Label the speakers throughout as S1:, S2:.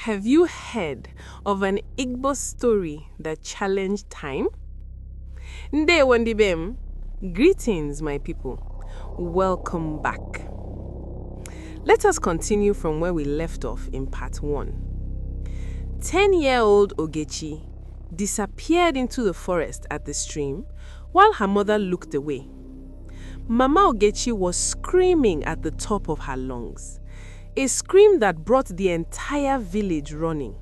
S1: Have you heard of an Igbo story that challenged time? Ndewandibem. Greetings, my people. Welcome back. Let us continue from where we left off in part 1. 10-year-old Ogechi disappeared into the forest at the stream while her mother looked away. Mama Ogechi was screaming at the top of her lungs. A scream that brought the entire village running.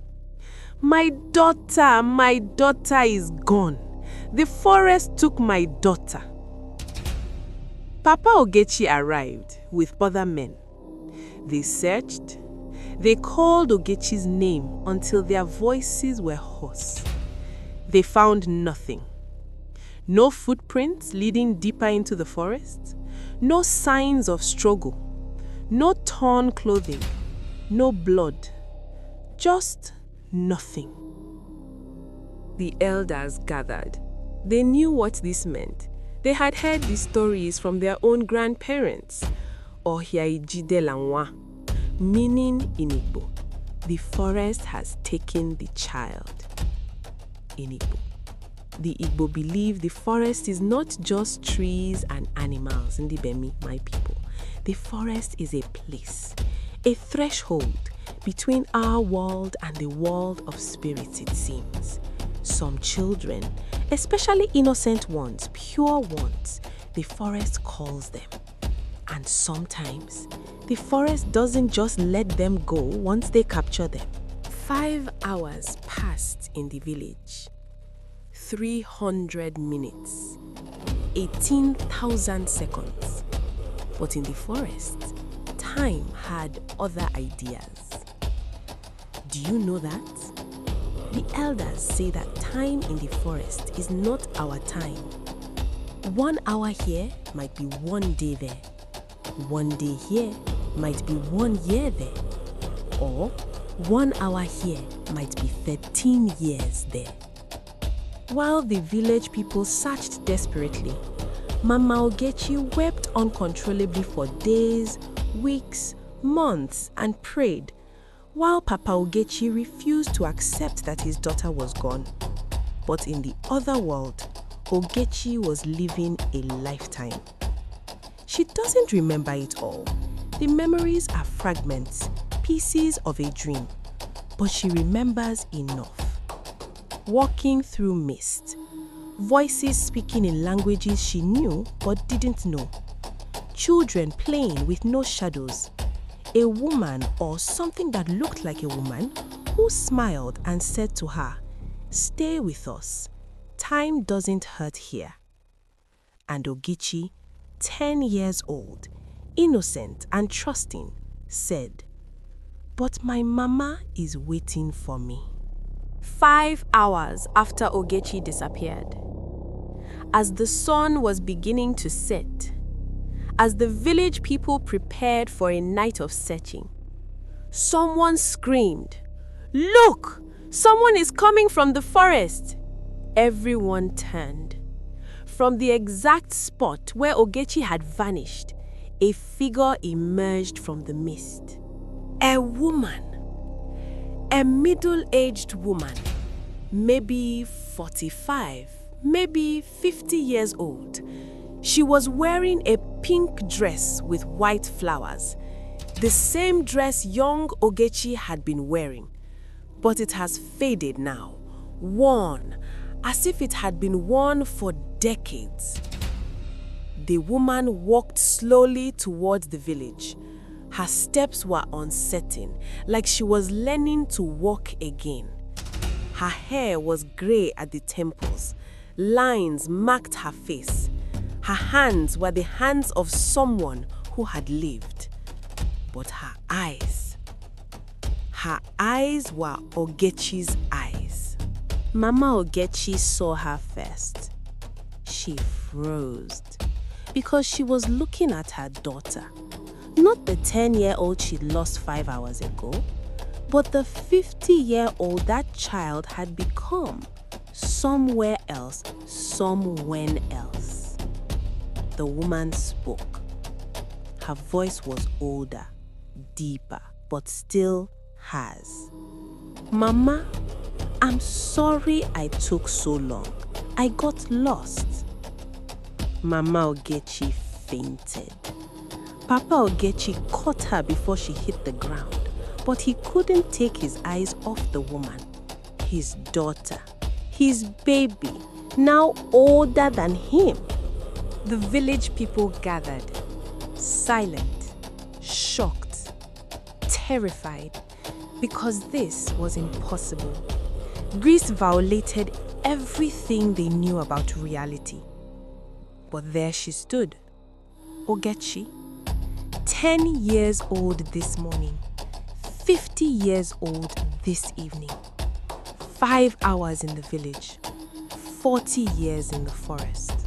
S1: My daughter is gone. The forest took my daughter. Papa Ogechi arrived with other men. They searched. They called Ogechi's name until their voices were hoarse. They found nothing. No footprints leading deeper into the forest. No signs of struggle. No torn clothing, no blood, just nothing. The elders gathered. They knew what this meant. They had heard these stories from their own grandparents. Ogechi Delanwa, meaning in Igbo, the forest has taken the child. In Igbo, the Igbo believe the forest is not just trees and animals. Ndibemi, my people. The forest is a place, a threshold between our world and the world of spirits, it seems. Some children, especially innocent ones, pure ones, the forest calls them. And sometimes, the forest doesn't just let them go once they capture them. 5 hours passed in the village. 300 minutes. 18,000 seconds. But in the forest, time had other ideas. Do you know that? The elders say that time in the forest is not our time. 1 hour here might be 1 day there. 1 day here might be 1 year there. Or 1 hour here might be 13 years there. While the village people searched desperately, Mama Ogechi wept uncontrollably for days, weeks, months and prayed, while Papa Ogechi refused to accept that his daughter was gone. But in the other world, Ogechi was living a lifetime. She doesn't remember it all. The memories are fragments, pieces of a dream, but she remembers enough. Walking through mist. Voices speaking in languages she knew but didn't know. Children playing with no shadows. A woman or something that looked like a woman who smiled and said to her, "Stay with us. Time doesn't hurt here." And Ogechi, 10 years old, innocent and trusting, said, "But my mama is waiting for me." 5 hours after Ogechi disappeared, as the sun was beginning to set, as the village people prepared for a night of searching, someone screamed, "Look! Someone is coming from the forest!" Everyone turned. From the exact spot where Ogechi had vanished, a figure emerged from the mist. A woman. A middle-aged woman, maybe 45, maybe 50 years old. She was wearing a pink dress with white flowers, the same dress young Ogechi had been wearing, but it has faded now, worn, as if it had been worn for decades. The woman walked slowly towards the village. Her steps were uncertain, like she was learning to walk again. Her hair was grey at the temples. Lines marked her face. Her hands were the hands of someone who had lived. But her eyes were Ogechi's eyes. Mama Ogechi saw her first. She froze because she was looking at her daughter. Not the 10-year-old she'd lost 5 hours ago, but the 50-year-old that child had become somewhere else, somewhen else. The woman spoke. Her voice was older, deeper, but still hers. "Mama, I'm sorry I took so long. I got lost." Mama Ogechi fainted. Papa Ogechi caught her before she hit the ground, but he couldn't take his eyes off the woman, his daughter, his baby, now older than him. The village people gathered, silent, shocked, terrified, because this was impossible. Greece violated everything they knew about reality. But there she stood, Ogechi, 10 years old this morning, 50 years old this evening, 5 hours in the village, 40 years in the forest.